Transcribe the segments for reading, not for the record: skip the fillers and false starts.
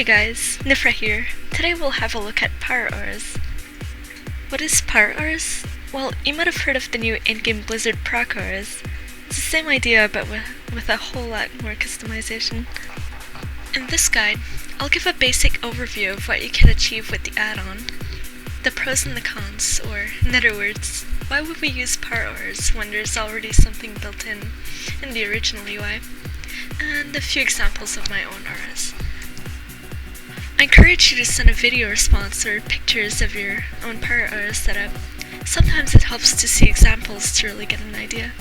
Hey guys, Nifra here. Today we'll have a look at power auras. What is power auras? Well, you might have heard of the new in-game Blizzard proc auras. It's the same idea but with a whole lot more customization. In this guide, I'll give a basic overview of what you can achieve with the add-on, the pros and the cons, or in other words, why would we use power auras when there's already something built in the original UI, and a few examples of my own auras. I encourage you to send a video response or pictures of your own power aura setup. Sometimes it helps to see examples to really get an idea.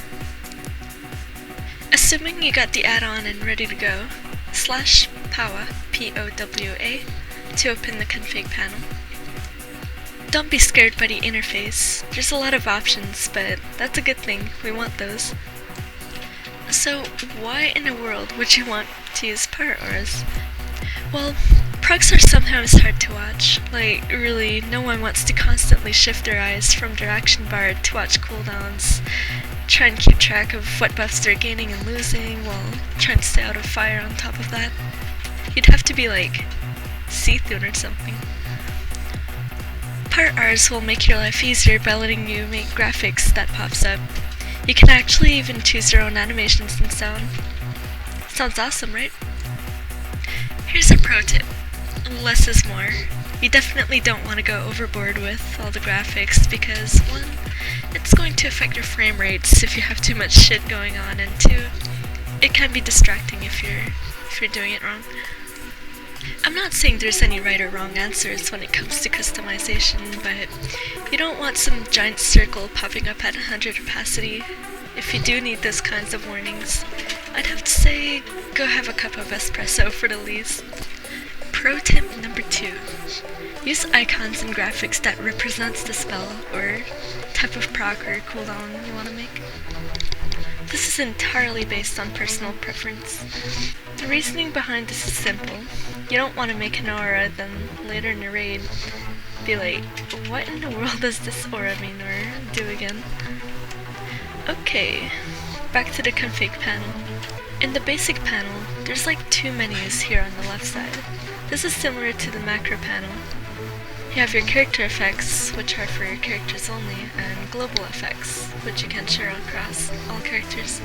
Assuming you got the add-on and ready to go, /powa, P-O-W-A, to open the config panel. Don't be scared by the interface. There's a lot of options, but that's a good thing. We want those. So, why in the world would you want to use power auras? Well, procs are sometimes hard to watch. Like, really, no one wants to constantly shift their eyes from their action bar to watch cooldowns, try and keep track of what buffs they're gaining and losing, while trying to stay out of fire on top of that. You'd have to be like Seathune or something. Power auras will make your life easier by letting you make graphics that pops up. You can actually even choose your own animations and sound. Sounds awesome, right? Here's a pro tip. Less is more. You definitely don't want to go overboard with all the graphics because, one, it's going to affect your frame rates if you have too much shit going on, and two, it can be distracting if you're doing it wrong. I'm not saying there's any right or wrong answers when it comes to customization, but you don't want some giant circle popping up at 100 opacity. If you do need those kinds of warnings, I'd have to say go have a cup of espresso for the least. Pro tip number 2. Use icons and graphics that represents the spell or type of proc or cooldown you want to make. This is entirely based on personal preference. The reasoning behind this is simple. You don't want to make an aura, then later in the raid be like, what in the world does this aura mean or do again? Okay, back to the config panel. In the basic panel, there's like 2 menus here on the left side. This is similar to the macro panel. You have your character effects, which are for your characters only, and global effects, which you can share across all characters.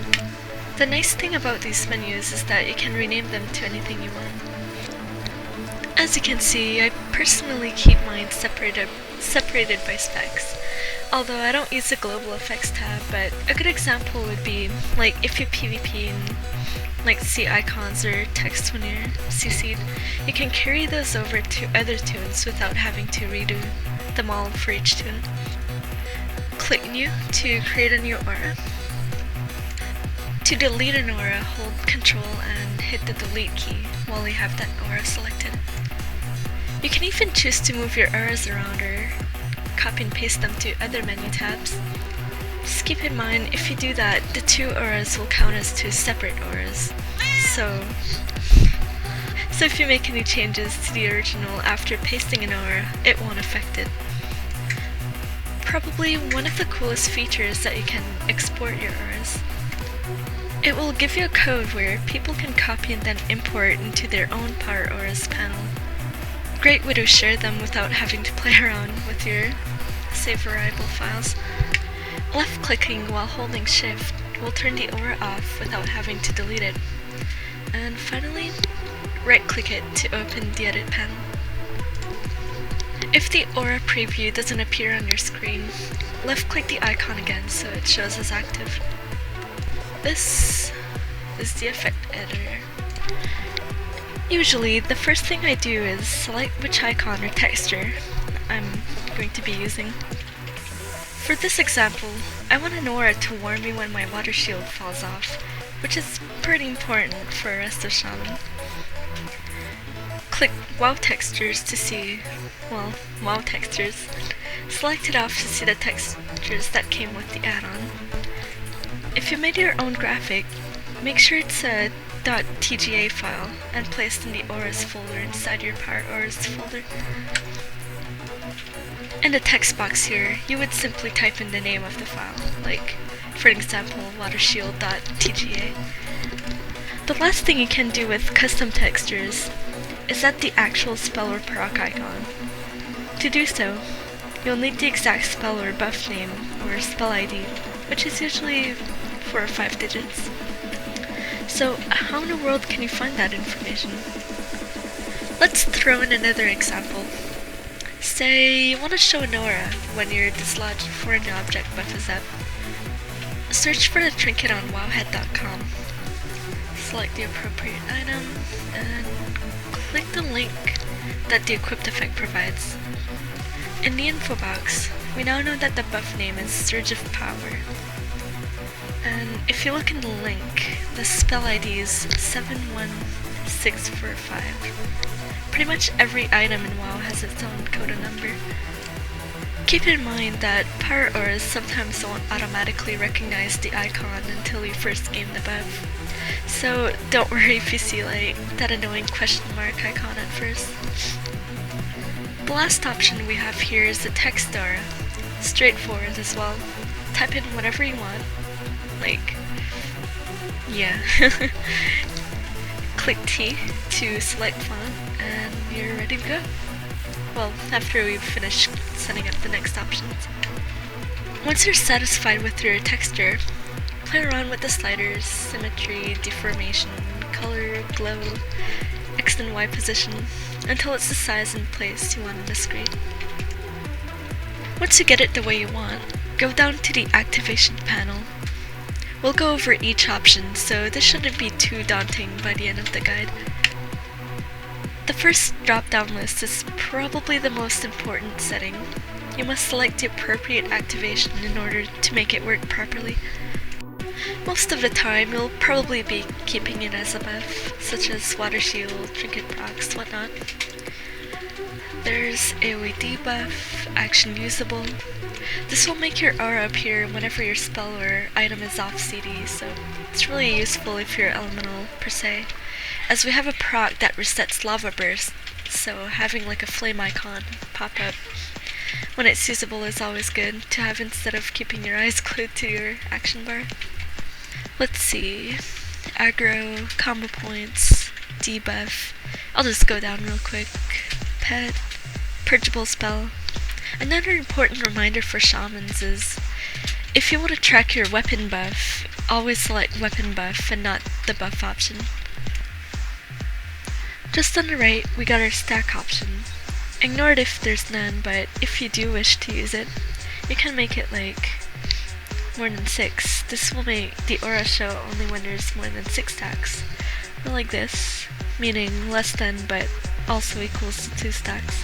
The nice thing about these menus is that you can rename them to anything you want. As you can see, I personally keep mine separated by specs. Although I don't use the global effects tab, but a good example would be like if you PvP and like see icons or text when you're CC'd, you can carry those over to other tunes without having to redo them all for each tune. Click New to create a new aura. To delete an aura, hold Ctrl and hit the delete key while you have that aura selected. You can even choose to move your auras around or copy and paste them to other menu tabs. Just keep in mind, if you do that, the 2 auras will count as 2 separate auras. So if you make any changes to the original after pasting an aura, it won't affect it. Probably one of the coolest features that you can export your auras. It will give you a code where people can copy and then import into their own power auras panel. Great way to share them without having to play around with your save variable files. Left clicking while holding shift will turn the aura off without having to delete it. And finally, right click it to open the edit panel. If the aura preview doesn't appear on your screen, left click the icon again so it shows as active. This is the effect editor. Usually, the first thing I do is select which icon or texture I'm going to be using. For this example, I want an aura to warn me when my water shield falls off, which is pretty important for Rest of Shaman. Click WoW Textures to see, well, WoW Textures. Select it off to see the textures that came with the add-on. If you made your own graphic, make sure it's a .tga file and placed in the auras folder inside your power auras folder. In the text box here, you would simply type in the name of the file, like, for example, watershield.tga. The last thing you can do with custom textures is add the actual spell or proc icon. To do so, you'll need the exact spell or buff name or spell ID, which is usually 4 or 5 digits. So how in the world can you find that information? Let's throw in another example. Say you want to show an aura when you're dislodged before an object buff is up. Search for the trinket on wowhead.com. Select the appropriate item and click the link that the equipped effect provides. In the info box, we now know that the buff name is Surge of Power. And if you look in the link, the spell ID is 71645. Pretty much every item in WoW has its own coda number. Keep in mind that power auras sometimes don't automatically recognize the icon until you first gain the buff. So don't worry if you see like that annoying question mark icon at first. The last option we have here is the text aura. Straightforward as well. Type in whatever you want. Like, yeah. Click T to select font and you're ready to go. Well, after we've finished setting up the next options. Once you're satisfied with your texture, play around with the sliders, symmetry, deformation, color, glow, X and Y position, until it's the size and place you want on the screen. Once you get it the way you want, go down to the activation panel. We'll go over each option, so this shouldn't be too daunting by the end of the guide. The first drop-down list is probably the most important setting. You must select the appropriate activation in order to make it work properly. Most of the time, you'll probably be keeping it as a buff, such as Water Shield, Trinket procs, whatnot. There's AoE debuff, Action Usable. This will make your aura appear whenever your spell or item is off CD, so it's really useful if you're elemental per se, as we have a proc that resets lava burst, so having like a flame icon pop up when it's usable is always good to have instead of keeping your eyes glued to your action bar. Let's see, aggro, combo points, debuff. I'll just go down real quick. Pet, purgeable spell. Another important reminder for shamans is, if you want to track your weapon buff, always select weapon buff and not the buff option. Just on the right, we got our stack option. Ignore it if there's none, but if you do wish to use it, you can make it like more than 6. This will make the aura show only when there's more than 6 stacks. Or like this, meaning less than but also equals to 2 stacks.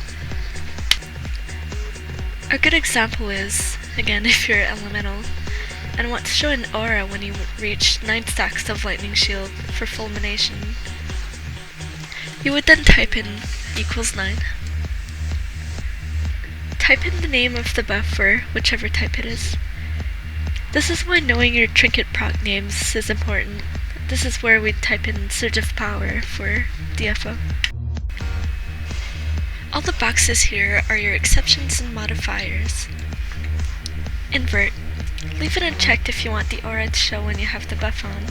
A good example is, again if you're elemental, and want to show an aura when you reach 9 stacks of lightning shield for fulmination. You would then type in equals 9. Type in the name of the buff for whichever type it is. This is why knowing your trinket proc names is important. This is where we type in Surge of Power for DFO. All the boxes here are your exceptions and modifiers. Invert. Leave it unchecked if you want the aura to show when you have the buff on.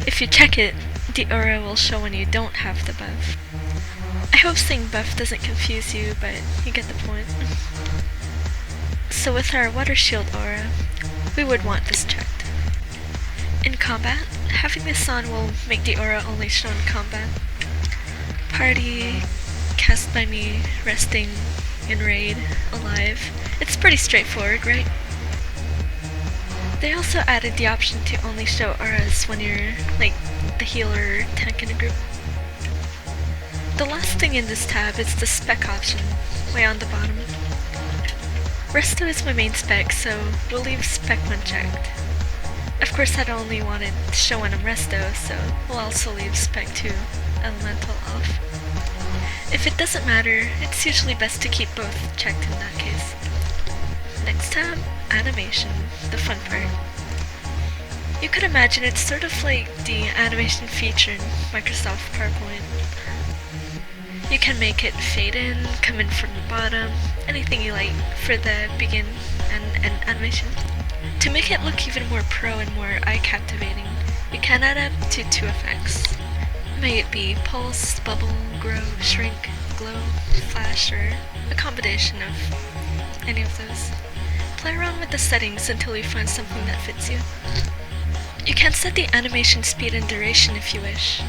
If you check it, the aura will show when you don't have the buff. I hope saying buff doesn't confuse you, but you get the point. So with our water shield aura, we would want this checked. In combat, having this on will make the aura only show in combat. Party, cast by me, resting, in raid, alive. It's pretty straightforward, right? They also added the option to only show auras when you're, like, the healer or tank in a group. The last thing in this tab is the spec option, way on the bottom. Resto is my main spec, so we'll leave spec when checked. Of course I'd only want it to show when I'm resto, so we'll also leave spec 2, elemental off. If it doesn't matter, it's usually best to keep both checked in that case. Next tab, animation, the fun part. You could imagine it's sort of like the animation feature in Microsoft PowerPoint. You can make it fade in, come in from the bottom, anything you like for the begin and end animation. To make it look even more pro and more eye-captivating, you can add up to 2 effects. May it be pulse, bubble, grow, shrink, glow, flash, or a combination of any of those. Play around with the settings until you find something that fits you. You can set the animation speed and duration if you wish.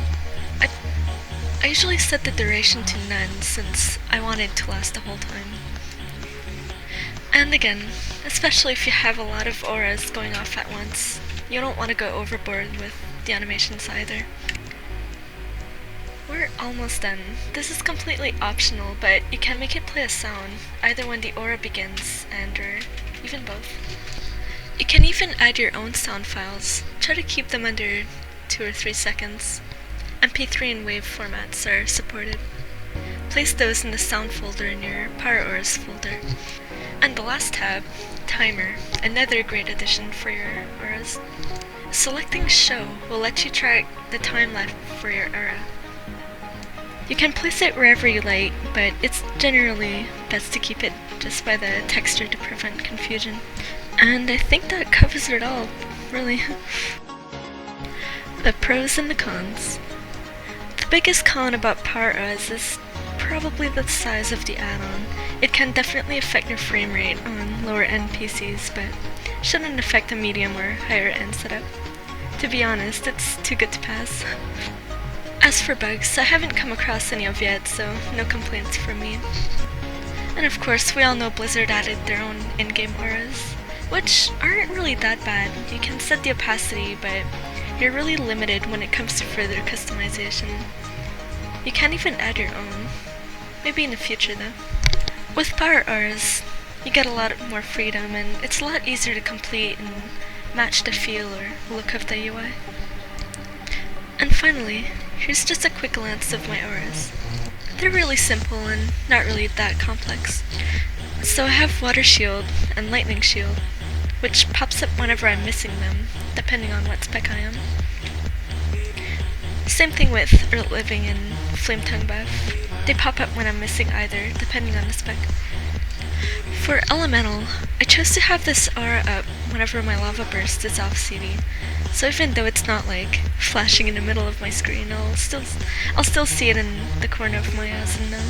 I usually set the duration to none since I want it to last the whole time. And again, especially if you have a lot of auras going off at once, you don't want to go overboard with the animations either. We're almost done. This is completely optional, but you can make it play a sound, either when the aura begins or even both. You can even add your own sound files. Try to keep them under 2 or 3 seconds. MP3 and WAV formats are supported. Place those in the sound folder in your Power Auras folder. And the last tab, Timer, another great addition for your auras. Selecting Show will let you track the time left for your aura. You can place it wherever you like, but it's generally best to keep it just by the texture to prevent confusion. And I think that covers it all, really. The pros and the cons. The biggest con about Power Auras is probably the size of the add-on. It can definitely affect your frame rate on lower end PCs, but shouldn't affect a medium or higher end setup. To be honest, it's too good to pass. As for bugs, I haven't come across any of yet, so no complaints from me. And of course, we all know Blizzard added their own in-game auras, which aren't really that bad. You can set the opacity, but you're really limited when it comes to further customization. You can't even add your own. Maybe in the future though. With Power Auras, you get a lot more freedom, and it's a lot easier to complete and match the feel or look of the UI. And finally, here's just a quick glance of my auras. They're really simple and not really that complex. So I have Water Shield and Lightning Shield, which pops up whenever I'm missing them, depending on what spec I am. Same thing with Earth Living and Flame Tongue Buff. They pop up when I'm missing either, depending on the spec. For Elemental, I chose to have this aura up whenever my Lava Burst is off CD, so even though it's not like flashing in the middle of my screen, I'll still see it in the corner of my eyes and know.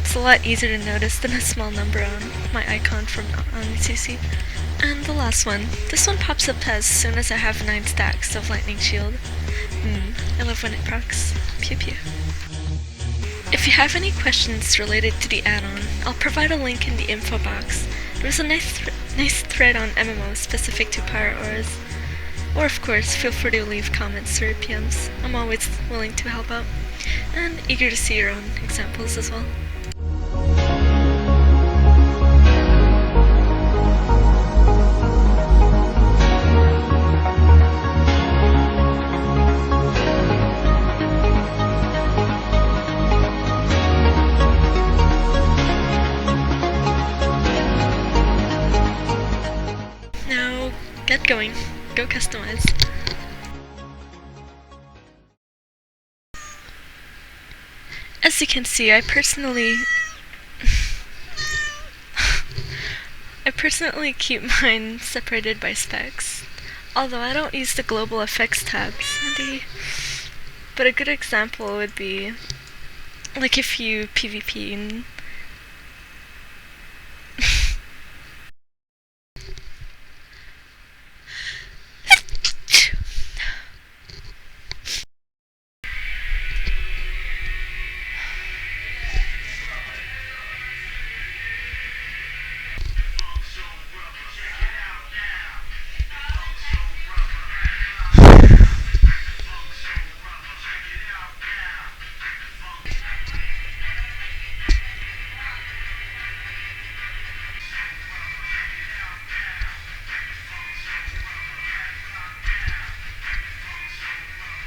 It's a lot easier to notice than a small number on my icon from on CC. And the last one. This one pops up as soon as I have 9 stacks of Lightning Shield. I love when it procs. Pew pew. If you have any questions related to the add-on, I'll provide a link in the info box. There's a nice thread on MMO specific to Power Auras. Or of course, feel free to leave comments or PMs. I'm always willing to help out, and eager to see your own examples as well. Now, get going. Go customize. As you can see, I personally keep mine separated by specs, although I don't use the global effects tabs. But a good example would be like if you PvP and